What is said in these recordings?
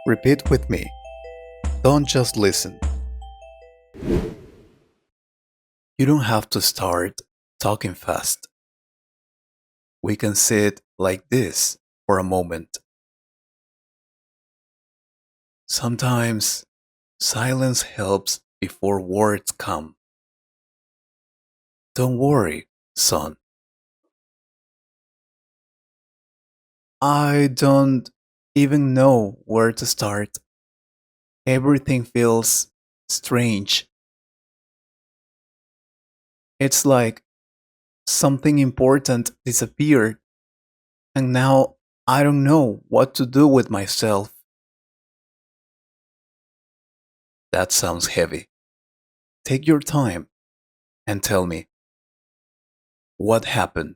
Repeat with me. Don't just listen. You don't have to start talking fast. We can sit like this for a moment. Sometimes silence helps before words come. Don't worry, son. I don't even know where to start. Everything feels strange. It's like something important disappeared, and now I don't know what to do with myself. That sounds heavy. Take your time and tell me what happened.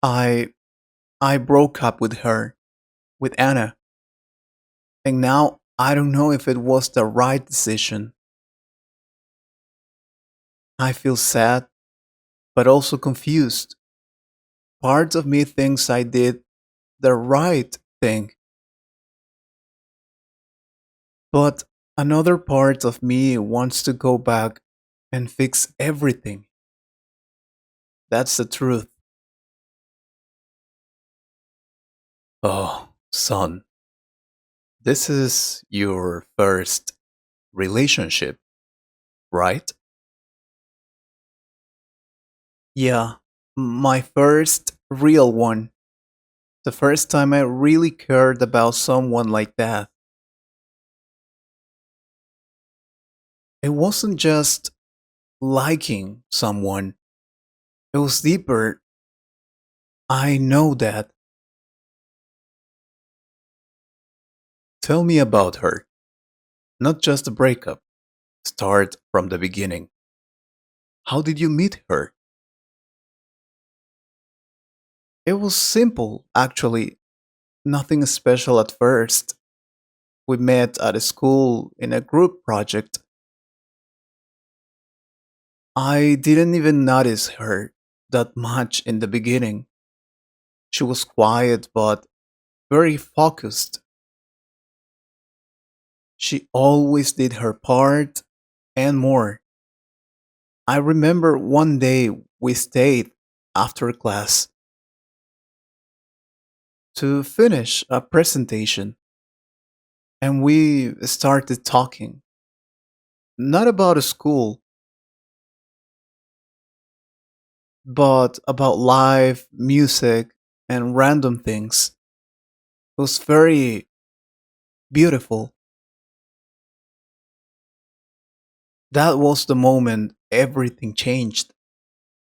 I I broke up with her, with Anna, and now I don't know if it was the right decision. I feel sad, but also confused. Part of me thinks I did the right thing, but another part of me wants to go back and fix everything. That's the truth. Oh, son, this is your first relationship, right? Yeah, my first real one. The first time I really cared about someone like that. It wasn't just liking someone, it was deeper. I know that. Tell me about her, not just the breakup. Start from the beginning. How did you meet her? It was simple, actually. Nothing special at first. We met at a school in a group project. I didn't even notice her that much in the beginning. She was quiet but very focused. She always did her part and more. I remember one day we stayed after class to finish a presentation and we started talking. Not about a school, but about life, music, and random things. It was very beautiful. That was the moment everything changed.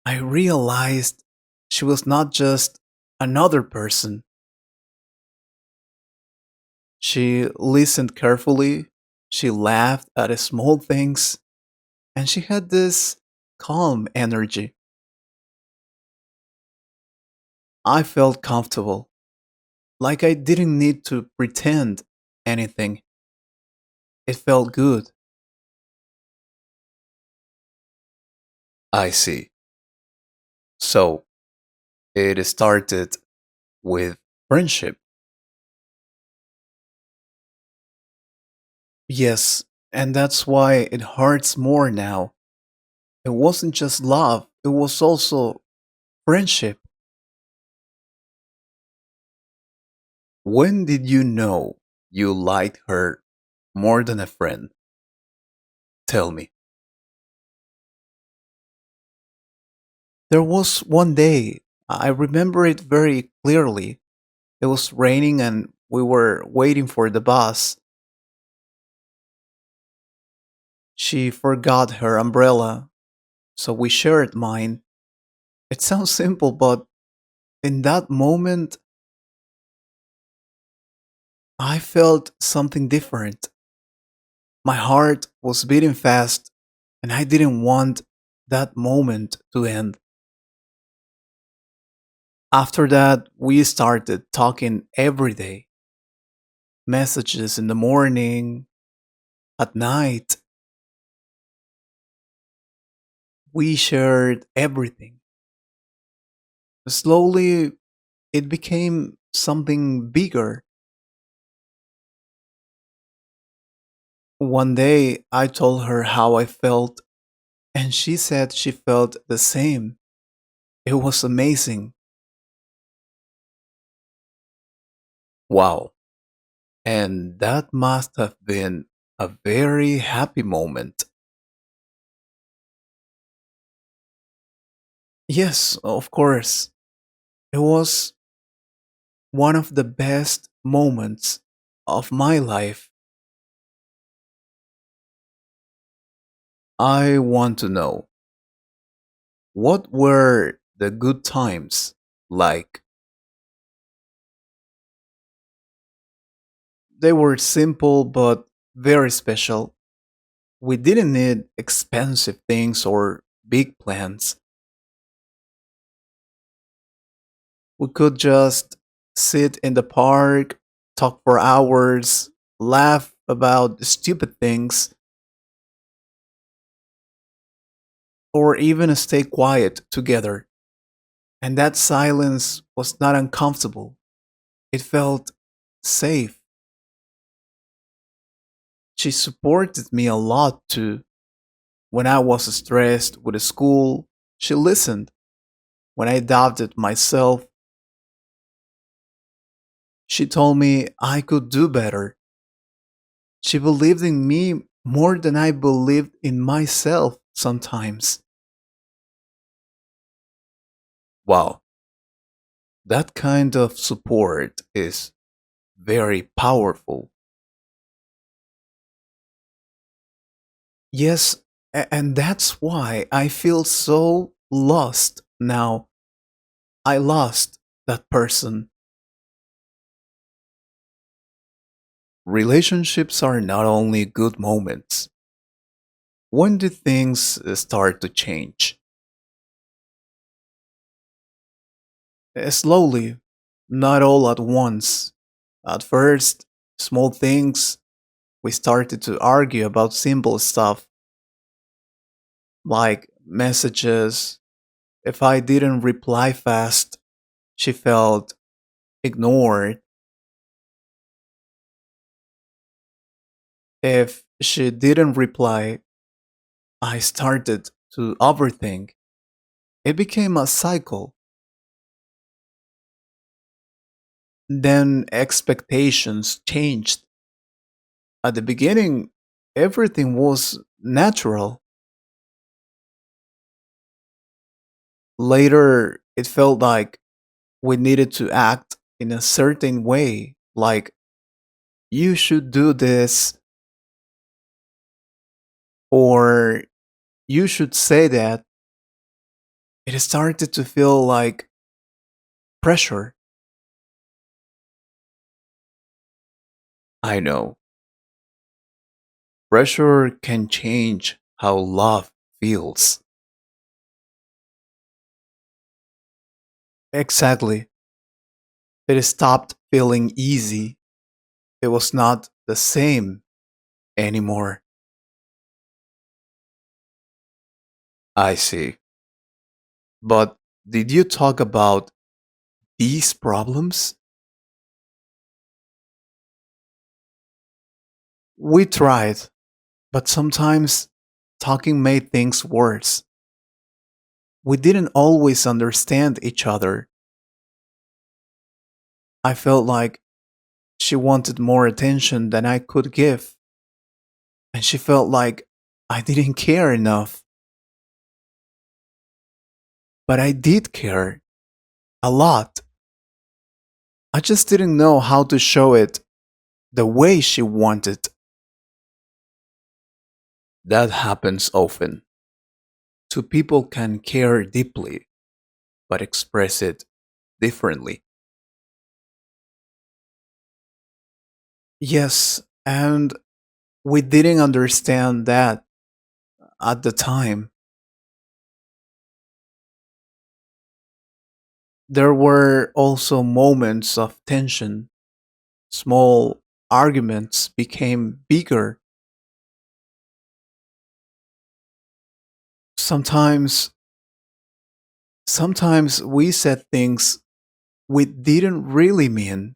I realized she was not just another person. She listened carefully, she laughed at the small things, and she had this calm energy. I felt comfortable, like I didn't need to pretend anything. It felt good. I see. So it started with friendship. Yes, and that's why it hurts more now. It wasn't just love, it was also friendship. When did you know you liked her more than a friend? Tell me. There was one day, I remember it very clearly. It was raining and we were waiting for the bus. She forgot her umbrella, so we shared mine. It sounds simple, but in that moment, I felt something different. My heart was beating fast, and I didn't want that moment to end. After that, we started talking every day, messages in the morning, at night. We shared everything. Slowly, it became something bigger. One day I told her how I felt, and she said she felt the same. It was amazing. Wow. And that must have been a very happy moment. Yes, of course. It was one of the best moments of my life. I want to know, what were the good times like? They were simple but very special. We didn't need expensive things or big plans. We could just sit in the park, talk for hours, laugh about stupid things, or even stay quiet together. And that silence was not uncomfortable. It felt safe. She supported me a lot too. When I was stressed with the school, she listened. When I doubted myself, she told me I could do better. She believed in me more than I believed in myself sometimes. Wow, that kind of support is very powerful. Yes, and that's why I feel so lost now. I lost that person. Relationships are not only good moments. When do things start to change? Slowly, not all at once. At first, small things, we started to argue about simple stuff like messages. If I didn't reply fast, she felt ignored. If she didn't reply, I started to overthink. It became a cycle. Then expectations changed. At the beginning, everything was natural. Later, it felt like we needed to act in a certain way, like, you should do this, or you should say that. It started to feel like pressure. I know. Pressure can change how love feels. Exactly. It stopped feeling easy. It was not the same anymore. I see. But did you talk about these problems? We tried, but sometimes talking made things worse. We didn't always understand each other. I felt like she wanted more attention than I could give, and she felt like I didn't care enough. But I did care a lot. I just didn't know how to show it the way she wanted. That happens often. Two people can care deeply, but express it differently. Yes, and we didn't understand that at the time. There were also moments of tension. Small arguments became bigger. Sometimes sometimes we said things we didn't really mean.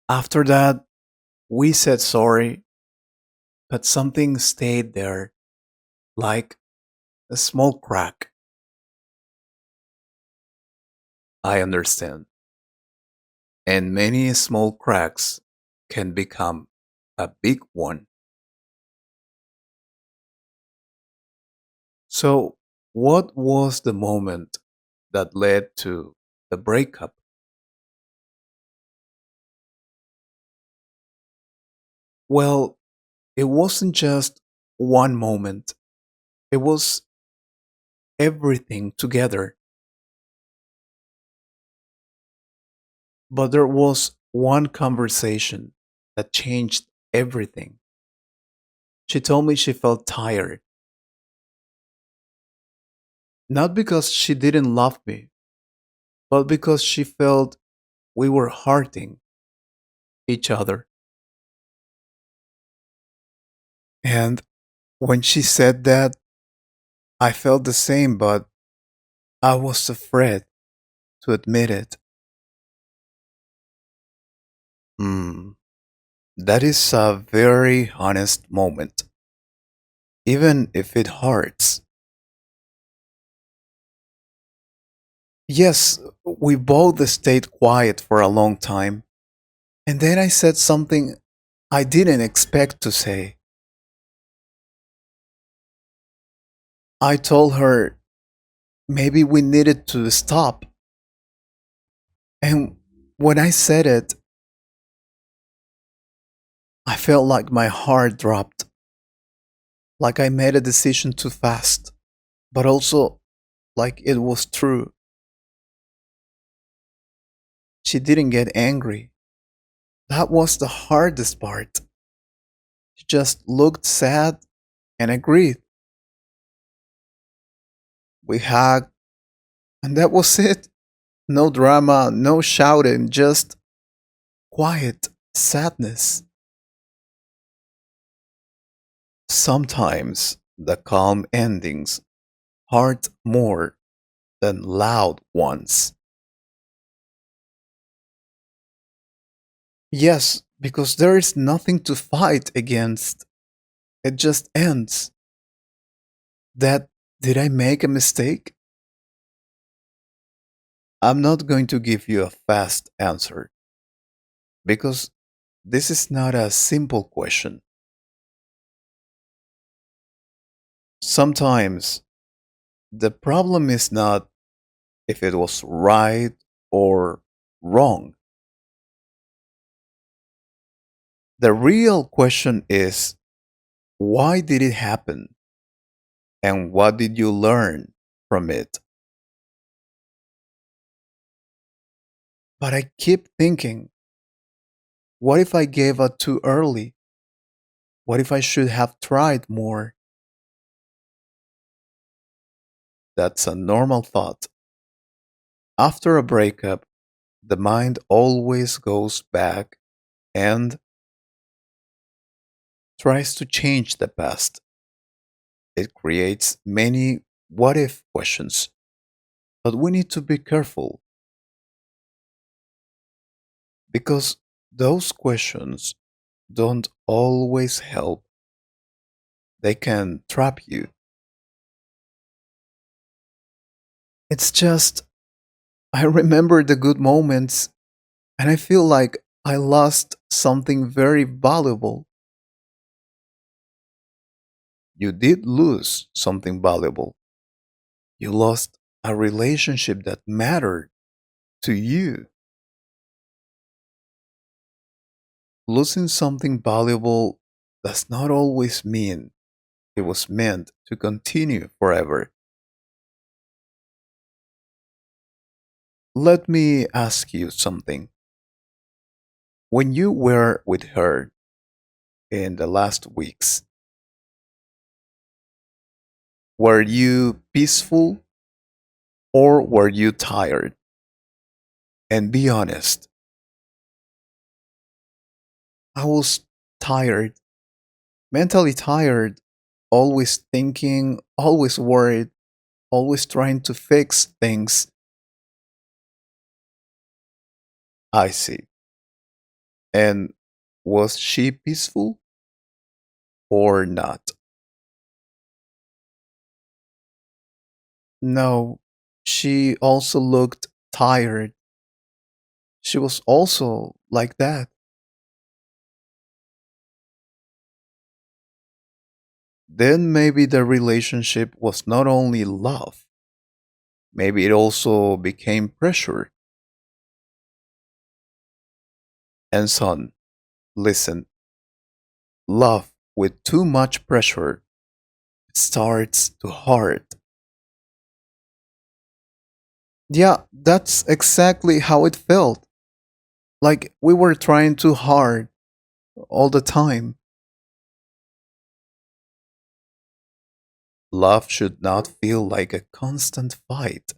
After that, we said sorry, but something stayed there, like a small crack. I understand. And many small cracks can become a big one. So, what was the moment that led to the breakup? Well, it wasn't just one moment, it was everything together. But there was one conversation that changed everything. She told me she felt tired, not because she didn't love me, but because she felt we were hurting each other. And when she said that, I felt the same, but I was afraid to admit it. Hmm, that is a very honest moment, even if it hurts. Yes, we both stayed quiet for a long time, and then I said something I didn't expect to say. I told her maybe we needed to stop. And when I said it, I felt like my heart dropped, like I made a decision too fast, but also like it was true. She didn't get angry. That was the hardest part. She just looked sad and agreed. We hugged, and that was it. No drama, no shouting, just quiet sadness. Sometimes the calm endings hurt more than loud ones. Yes, because there is nothing to fight against. It just ends. That did I make a mistake? I'm not going to give you a fast answer because this is not a simple question. Sometimes the problem is not if it was right or wrong. The real question is why did it happen and what did you learn from it? But I keep thinking, what if I gave up too early? What if I should have tried more? That's a normal thought. After a breakup, the mind always goes back and tries to change the past. It creates many what if questions. But we need to be careful because those questions don't always help. They can trap you. It's just, I remember the good moments and I feel like I lost something very valuable. You did lose something valuable. You lost a relationship that mattered to you. Losing something valuable does not always mean it was meant to continue forever. Let me ask you something. When you were with her in the last weeks, were you peaceful or were you tired? And be honest, I was tired, mentally tired, always thinking, always worried. always trying to fix things. I see. And was she peaceful or not? No, she also looked tired. She was also like that. Then maybe the relationship was not only love, maybe it also became pressure. And son, listen, love with too much pressure starts to hurt. Yeah, that's exactly how it felt. Like we were trying too hard all the time. Love should not feel like a constant fight.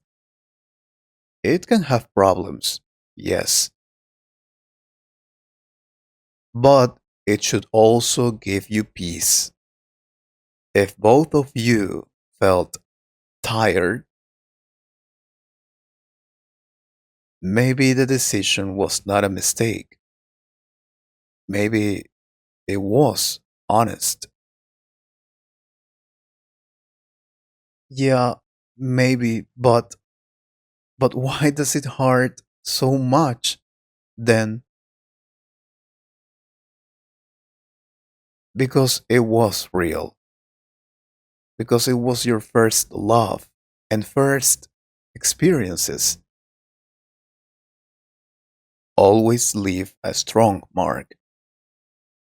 It can have problems, yes, but it should also give you peace. If both of you felt tired, maybe the decision was not a mistake. Maybe it was honest. Yeah, maybe, but why does it hurt so much then? Because it was real. Because it was your first love and first experiences. Always leave a strong mark.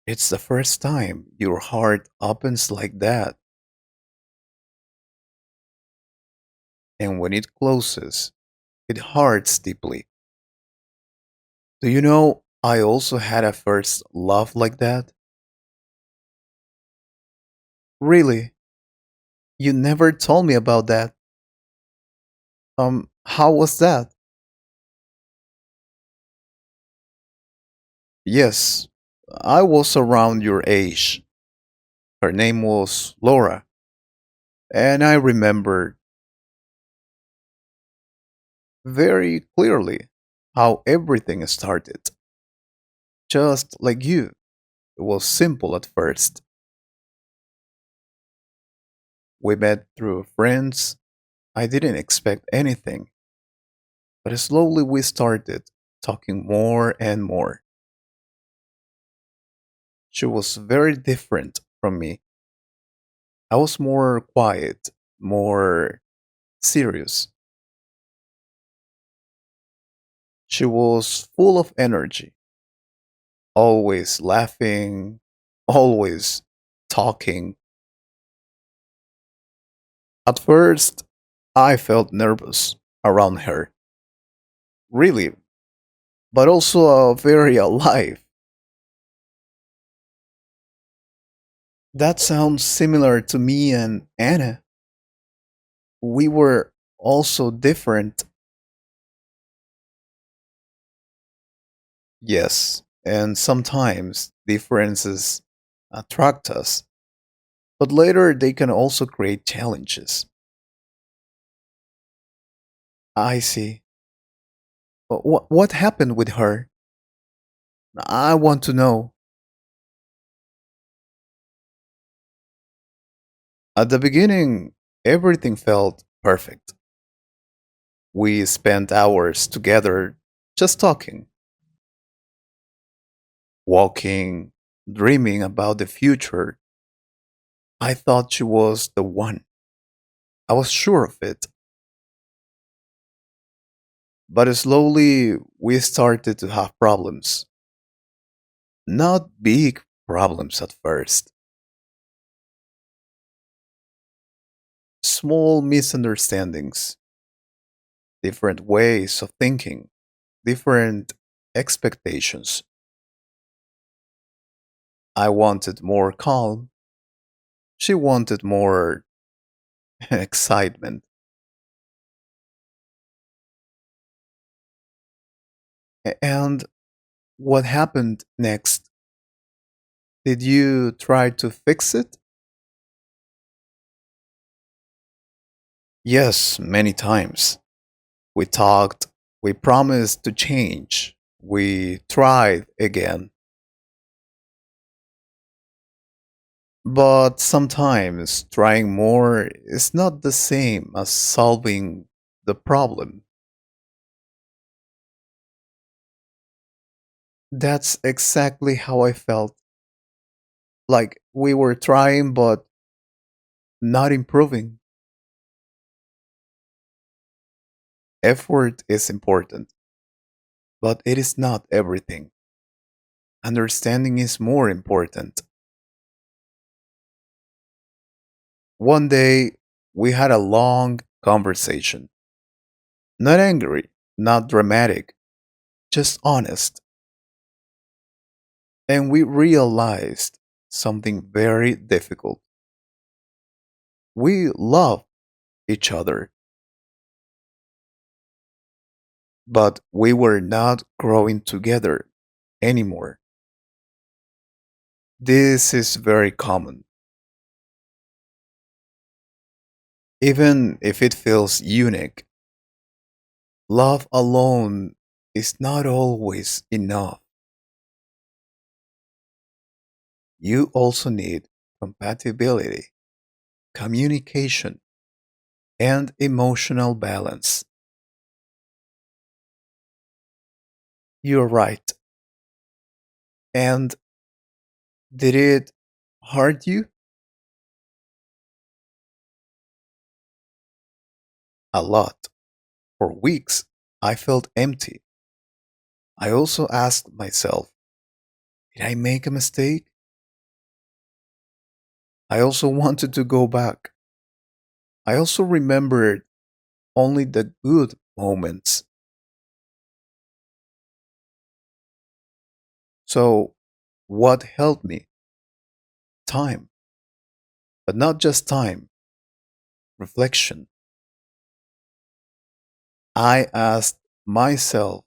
It's the first time your heart opens like that, and when it closes, it hurts deeply. Do you know, I also had a first love like that? Really? You never told me about that. How was that? Yes, I was around your age. Her name was Laura, and I remember very clearly how everything started. Just like you, it was simple at first. We met through friends. I didn't expect anything, but slowly we started talking more and more. She was very different from me. I was more quiet, more serious. She was full of energy, always laughing, always talking. At first, I felt nervous around her, really, but also very alive. That sounds similar to me and Anna. We were also different. Yes, and sometimes differences attract us, but later they can also create challenges. I see. What happened with her? I want to know. At the beginning, everything felt perfect. We spent hours together just talking, walking, dreaming about the future. I thought she was the one. I was sure of it. But slowly, we started to have problems. Not big problems at first, small misunderstandings, different ways of thinking, different expectations. I wanted more calm. She wanted more excitement. And what happened next? Did you try to fix it? Yes, many times. We talked, we promised to change, we tried again. But sometimes trying more is not the same as solving the problem. That's exactly how I felt. Like we were trying but not improving. Effort is important, but it is not everything. Understanding is more important. One day, we had a long conversation. Not angry, not dramatic, just honest. And we realized something very difficult. We love each other, but we were not growing together anymore. This is very common. Even if it feels unique, love alone is not always enough. You also need compatibility, communication, and emotional balance. You're right. And did it hurt you? A lot. For weeks, I felt empty. I also asked myself, did I make a mistake? I also wanted to go back. I also remembered only the good moments. So, what helped me? Time. But not just time, reflection. I asked myself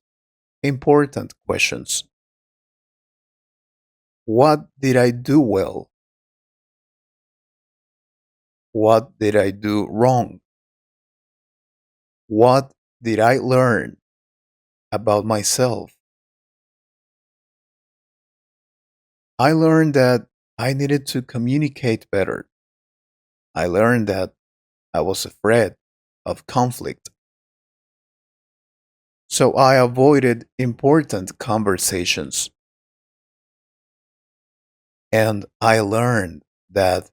important questions. What did I do well? What did I do wrong? What did I learn about myself? I learned that I needed to communicate better. I learned that I was afraid of conflict. So I avoided important conversations. And I learned that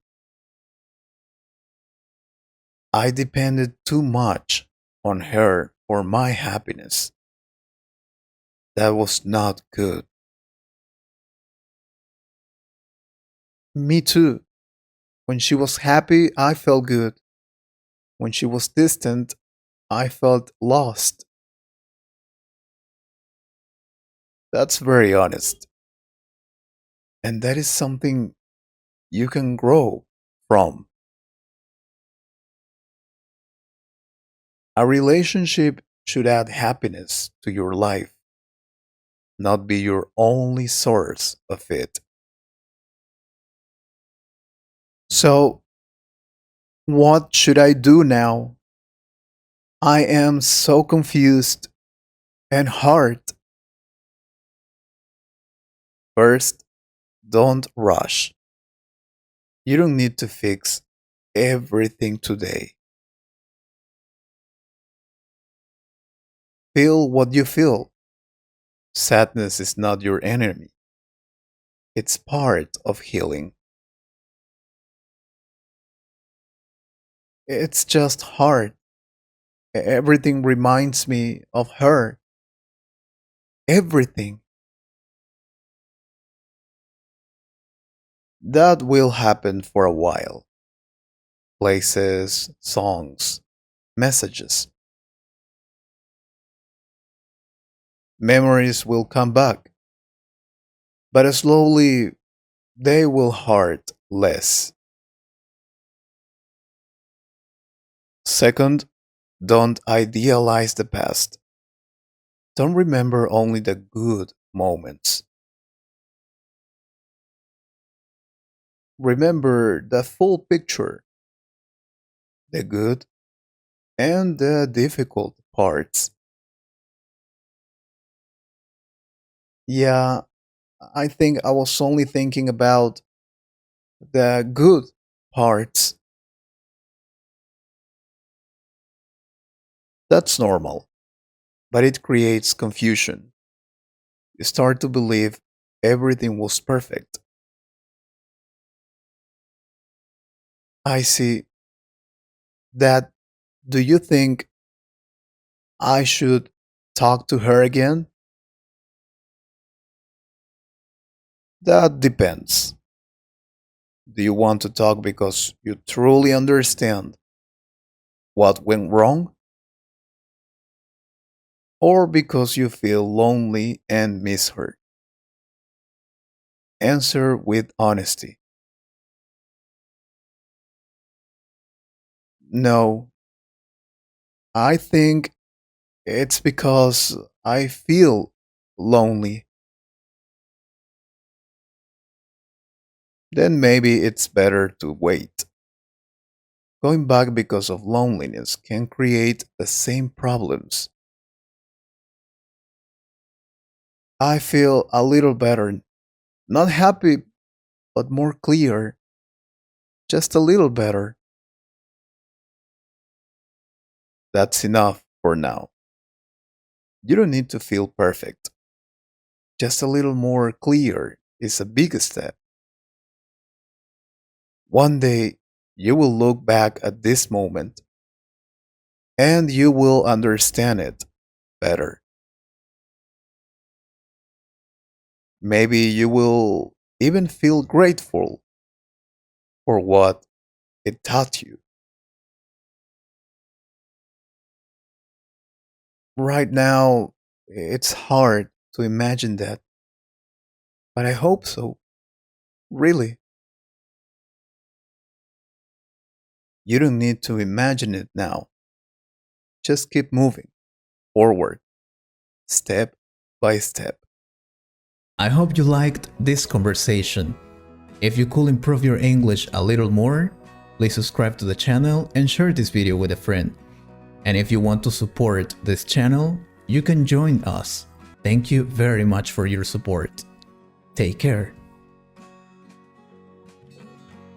I depended too much on her for my happiness. That was not good. Me too. When she was happy, I felt good. When she was distant, I felt lost. That's very honest. And that is something you can grow from. A relationship should add happiness to your life, not be your only source of it. So, what should I do now? I am so confused and hurt. First, don't rush. You don't need to fix everything today. Feel what you feel. Sadness is not your enemy, it's part of healing. It's just hard. Everything reminds me of her. Everything. That will happen for a while. Places, songs, messages, memories will come back, but slowly they will hurt less. Second, don't idealize the past. Don't remember only the good moments. Remember the full picture, the good and the difficult parts. Yeah, I think I was only thinking about the good parts. That's normal, but it creates confusion. You start to believe everything was perfect. I see that. Do you think I should talk to her again? That depends. Do you want to talk because you truly understand what went wrong? Or because you feel lonely and miss her? Answer with honesty. No, I think it's because I feel lonely. Then maybe it's better to wait. Going back because of loneliness can create the same problems. I feel a little better. Not happy, but more clear. Just a little better. That's enough for now. You don't need to feel perfect. Just a little more clear is a big step. One day, you will look back at this moment and you will understand it better. Maybe you will even feel grateful for what it taught you. Right now, it's hard to imagine that, but I hope so. Really. You don't need to imagine it now. Just keep moving forward, step by step. I hope you liked this conversation. If you could improve your English a little more, please subscribe to the channel and share this video with a friend. And if you want to support this channel, you can join us. Thank you very much for your support. Take care.